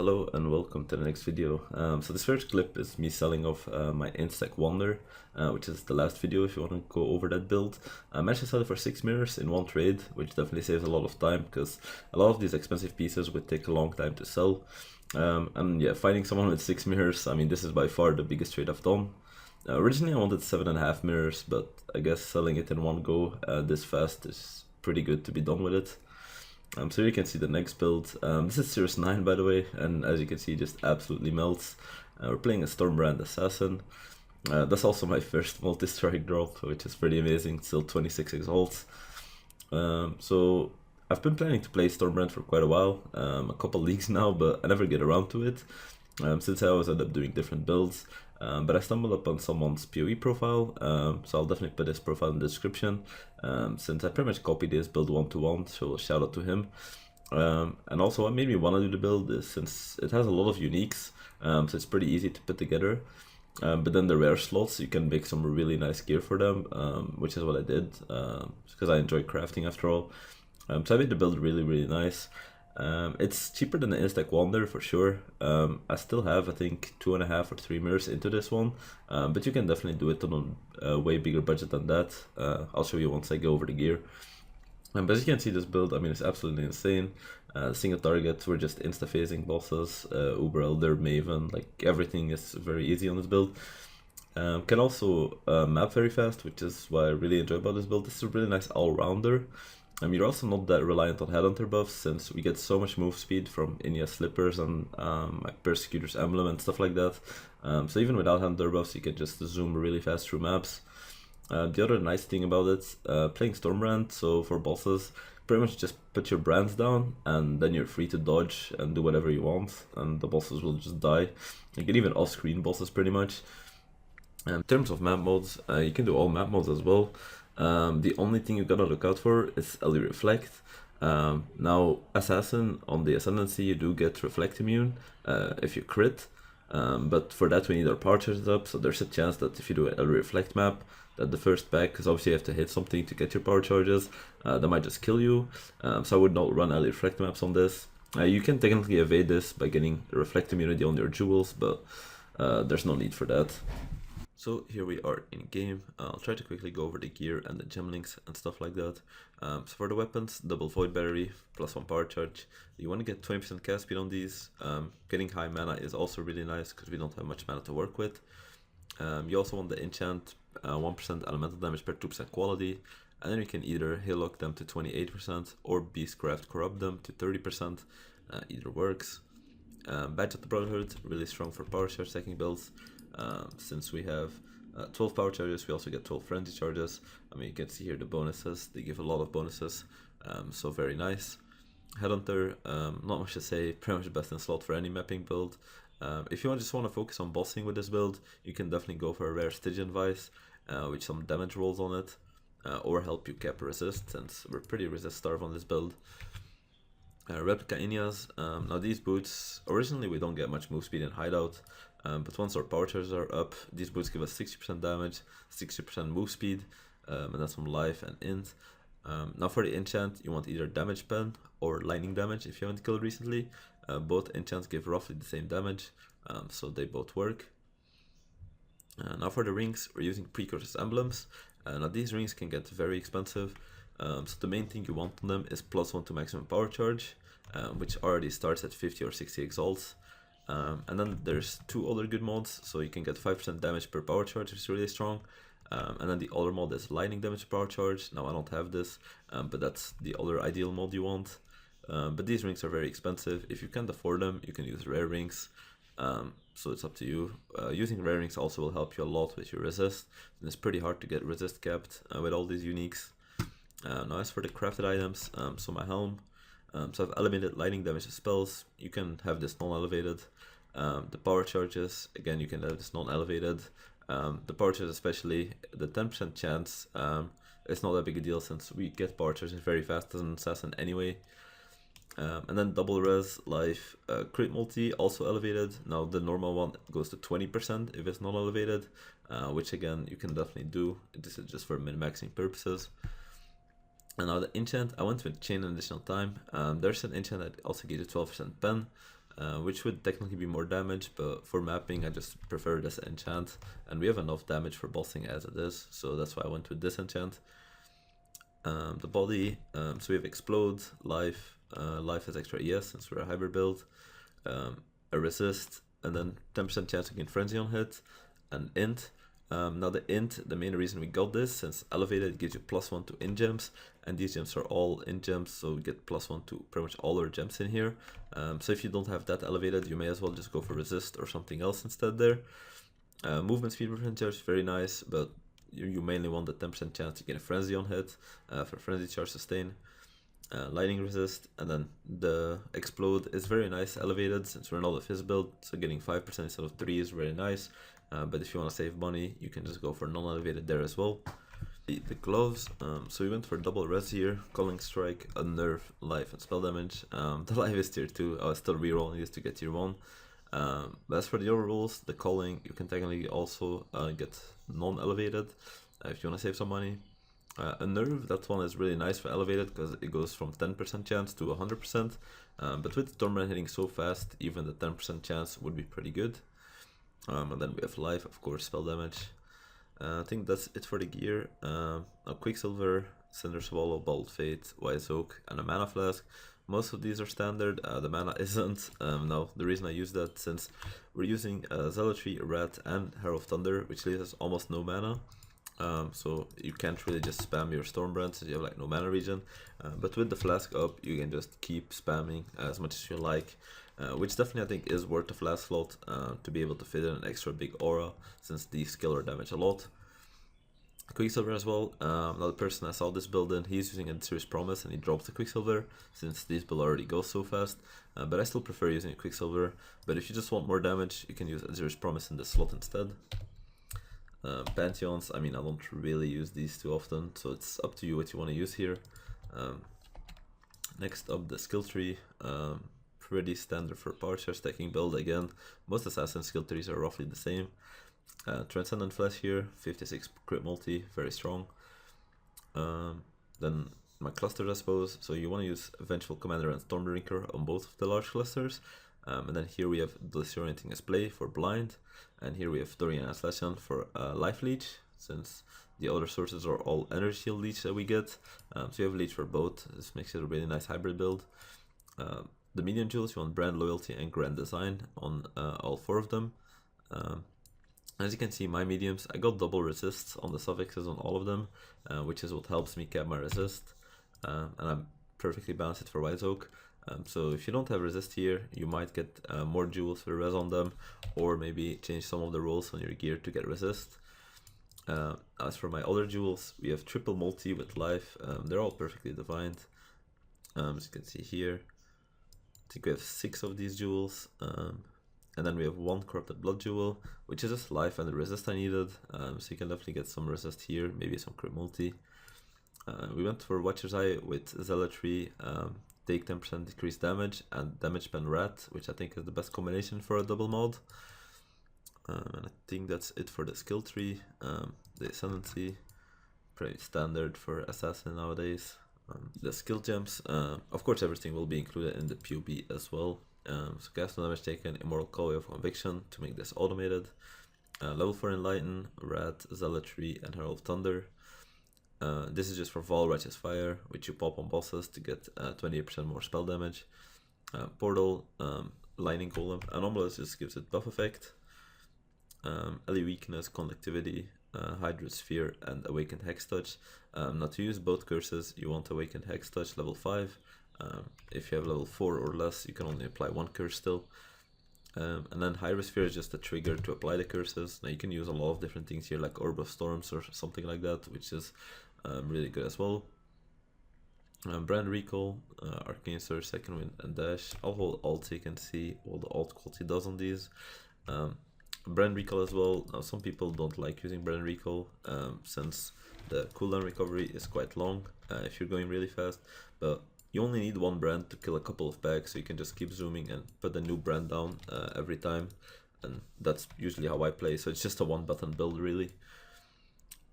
Hello and welcome to the next video. So this first clip is me selling off my Instack Wonder, which is the last video if you want to go over that build. I managed to sell it for 6 mirrors in one trade, which definitely saves a lot of time because a lot of these expensive pieces would take a long time to sell. And yeah, finding someone with 6 mirrors, I mean, this is by far the biggest trade I've done. Originally I wanted 7.5 mirrors, but I guess selling it in one go this fast is pretty good to be done with it. So you can see the next build. This is Series 9 by the way, and as you can see, it just absolutely melts. We're playing a Stormbrand Assassin. That's also my first multi-strike drop, which is pretty amazing, still 26 exalts. So I've been planning to play Stormbrand for quite a while, a couple leagues now, but I never get around to it, since I always end up doing different builds. But I stumbled upon someone's PoE profile, so I'll definitely put his profile in the description, since I pretty much copied his build one-to-one, so shout out to him. And also what made me want to do the build is since it has a lot of uniques, so it's pretty easy to put together. But then the rare slots, you can make some really nice gear for them, which is what I did, because I enjoy crafting after all. So I made the build really nice. It's cheaper than the Instack Wonder for sure. I still have, I think, 2.5 or 3 mirrors into this one, but you can definitely do it on a way bigger budget than that. I'll show you once I go over the gear. But as you can see, this build, I mean, it's absolutely insane. Single target, we're just insta-phasing bosses, Uber Elder, Maven, like everything is very easy on this build. Can also map very fast, which is what I really enjoy about this build. This is a really nice all-rounder. You're also not that reliant on Headhunter buffs, since we get so much move speed from Inya Slippers and like Persecutor's Emblem and stuff like that. So even without Headhunter buffs, you can just zoom really fast through maps. The other nice thing about it, playing Stormbrand, so for bosses, pretty much just put your brands down and then you're free to dodge and do whatever you want, and the bosses will just die. You can even off-screen bosses pretty much. In terms of map modes, you can do all map modes as well. The only thing you gotta look out for is LE Reflect. Now, Assassin, on the Ascendancy, you do get Reflect immune if you crit, but for that we need our power charges up, so there's a chance that if you do a LE Reflect map, that the first pack, because obviously you have to hit something to get your power charges, that might just kill you, so I would not run LE Reflect maps on this. You can technically evade this by getting Reflect immunity on your jewels, but there's no need for that. So here we are in game. I'll try to quickly go over the gear and the gem links and stuff like that. So for the weapons, double void battery, +1 power charge. You want to get 20% cast speed on these. Getting high mana is also really nice because we don't have much mana to work with. You also want the enchant 1% elemental damage per 2% quality. And then you can either Hillock them to 28% or Beastcraft corrupt them to 30%. Either works. Badge of the Brotherhood, really strong for power charge stacking builds. Since we have 12 power charges, we also get 12 frenzy charges. I mean, you can see here the bonuses, they give a lot of bonuses, so very nice. Headhunter, not much to say, pretty much best in slot for any mapping build. If you just want to focus on bossing with this build, you can definitely go for a rare Stygian Vice with some damage rolls on it, or help you cap resist, since we're pretty resist starved on this build. Replica Inyas, now these boots, originally we don't get much move speed in hideout, but once our power charges are up, these boots give us 60% damage, 60% move speed, and then some life and int. Now for the enchant, you want either damage pen or lightning damage if you haven't killed recently. Both enchants give roughly the same damage, so they both work. Now for the rings, we're using Precursor's Emblems. Now these rings can get very expensive, so the main thing you want on them is +1 to maximum power charge, which already starts at 50 or 60 exalts. And then there's 2 other good mods, so you can get 5% damage per power charge, which is really strong. And then the other mod is lightning damage per power charge. Now I don't have this, but that's the other ideal mod you want. But these rings are very expensive. If you can't afford them, you can use rare rings. So it's up to you. Using rare rings also will help you a lot with your resist, and it's pretty hard to get resist capped with all these uniques. Now as for the crafted items, so my helm, so I've elevated lightning damage to spells. You can have this non-elevated. The power charges, again, you can have this non-elevated. The power charges, especially the 10% chance, it's not that big a deal since we get power charges very fast as an assassin anyway. And then double res, life, crit multi, also elevated. Now the normal one goes to 20% if it's not elevated, which again, you can definitely do. This is just for min-maxing purposes. And now the enchant, I went with chain an additional time. There's an enchant that also gives you 12% pen. which would technically be more damage, but for mapping I just prefer this enchant, and we have enough damage for bossing as it is, so that's why I went with this enchant. The body, so we have Explode, Life, Life has extra ES since we're a hybrid build, a Resist, and then 10% chance to gain Frenzy on hit, and Int. Now the Int, the main reason we got this, since Elevated gives you +1 to in gems, and these gems are all in gems, so we get +1 to pretty much all our gems in here. So if you don't have that Elevated, you may as well just go for Resist or something else instead there. Movement speed percentage, very nice, but you mainly want the 10% chance to get a Frenzy on hit for Frenzy Charge Sustain. Lightning Resist, and then the Explode is very nice elevated since we're not a Fizz build, so getting 5% instead of 3 is very nice. But if you want to save money, you can just go for non-elevated there as well. The gloves, so we went for double res here, Culling Strike, Unnerve, Life, and Spell Damage. The Life is tier 2, I was still rerolling this to get tier 1. But as for the other rules, the Culling, you can technically also get non-elevated if you want to save some money. Unnerve, that one is really nice for elevated because it goes from 10% chance to 100%, but with Stormbrand hitting so fast, even the 10% chance would be pretty good. And then we have Life, of course, Spell Damage. I think that's it for the gear. A Quicksilver, Cinder Swallow, Bald Fate, Wise Oak, and a Mana Flask. Most of these are standard, the mana isn't. Now, the reason I use that, since we're using Zealotry, Rat, and Herald of Thunder, which leaves us almost no mana. So you can't really just spam your Stormbrand since you have like no mana regen, but with the flask up you can just keep spamming as much as you like, which definitely I think is worth the flask slot to be able to fit in an extra big aura since these skill or damage a lot. Quicksilver as well, another person I saw this build in, he's using a Serious Promise and he drops the Quicksilver since this build already goes so fast, but I still prefer using a Quicksilver. But if you just want more damage, you can use a Serious Promise in this slot instead. Pantheons, I mean, I don't really use these too often, so it's up to you what you want to use here. Next up, the skill tree, pretty standard for power charge stacking build again. Most assassin skill trees are roughly the same. Transcendent Flesh here, 56 crit multi, very strong. Then my clusters, I suppose, so you want to use Vengeful Commander and Stormbreaker on both of the large clusters. And then here we have Disorienting Display for blind, and here we have Dorian Aslashan for Life Leech, since the other sources are all Energy Shield Leech that we get. So you have Leech for both, this makes it a really nice hybrid build. The medium jewels, you want Brand Loyalty and Grand Design on all 4 of them. As you can see, my mediums, I got double resists on the suffixes on all of them, which is what helps me cap my resist, and I'm perfectly balanced for Wise Oak. So if you don't have resist here, you might get more jewels for res on them, or maybe change some of the rolls on your gear to get resist. As for my other jewels, we have triple multi with life, they're all perfectly defined. As you can see here, I think we have 6 of these jewels, and then we have 1 corrupted blood jewel, which is just life and the resist I needed, so you can definitely get some resist here, maybe some crit multi. We went for Watcher's Eye with Zealotry, take 10% decreased damage, and damage spend Rat, which I think is the best combination for a double mod. And I think that's it for the skill tree. The Ascendancy, pretty standard for Assassin nowadays. The skill gems, of course everything will be included in the POB as well. So cast no damage taken, Immortal Call of Conviction to make this automated. Level 4 Enlighten, Rat, Zealotry, and Herald of Thunder. This is just for Vaal Righteous Fire, which you pop on bosses to get 28% more spell damage. Portal, Lightning Golem, Anomalous just gives it buff effect. Ellie Weakness, Conductivity, Hydra Sphere, and Awakened Hex Touch. Now to use both curses, you want Awakened Hex Touch level 5. If you have level 4 or less, you can only apply 1 curse still. And then Hydra Sphere is just a trigger to apply the curses. Now you can use a lot of different things here, like Orb of Storms or something like that, which is really good as well. Brand Recall, Arcane Surge, Second Wind, and Dash. I'll hold alt so you can see what the alt quality does on these. Brand Recall as well. Now some people don't like using Brand Recall since the cooldown recovery is quite long if you're going really fast, but you only need 1 brand to kill a couple of packs, so you can just keep zooming and put a new brand down every time, and that's usually how I play, so it's just a 1 button build really.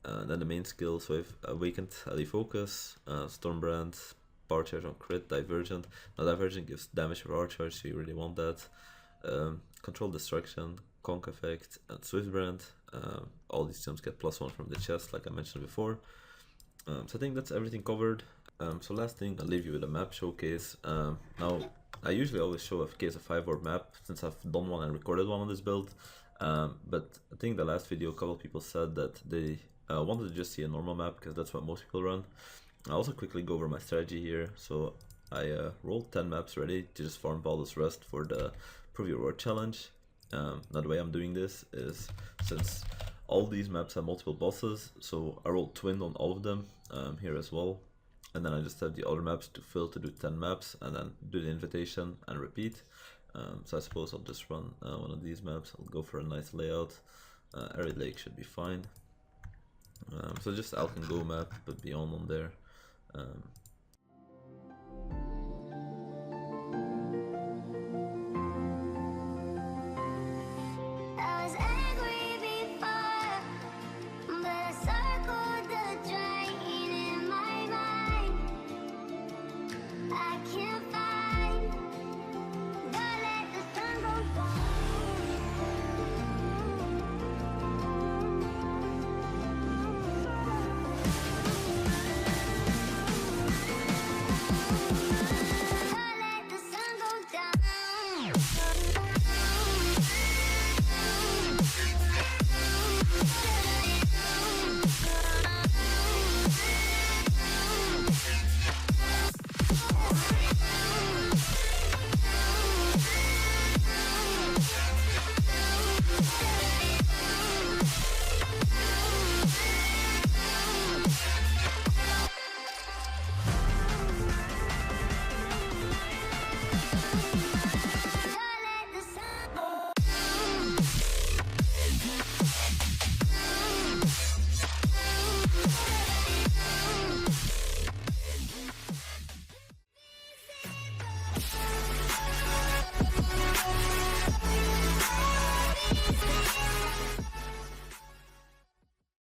Then the main skills, so we have Awakened Ellie Focus, Stormbrand, power charge on crit, divergent. Now divergent gives damage for power charge, so you really want that. Control destruction, conk effect, and swift brand. All these gems get +1 from the chest, like I mentioned before. So I think that's everything covered. So last thing, I'll leave you with a map showcase. Now, I usually always show a case of 5-word map since I've done one and recorded one on this build. But I think the last video, a couple of people said that they wanted to just see a normal map because that's what most people run. I'll also quickly go over my strategy here. So I rolled 10 maps ready to just farm Baldur's Rest for the Prove Your Word challenge. Now the way I'm doing this is, since all these maps have multiple bosses, so I rolled twin on all of them here as well. And then I just have the other maps to fill to do 10 maps and then do the invitation and repeat. So I suppose I'll just run one of these maps. I'll go for a nice layout. Arid Lake should be fine. So just Alkan Go map, but beyond on there.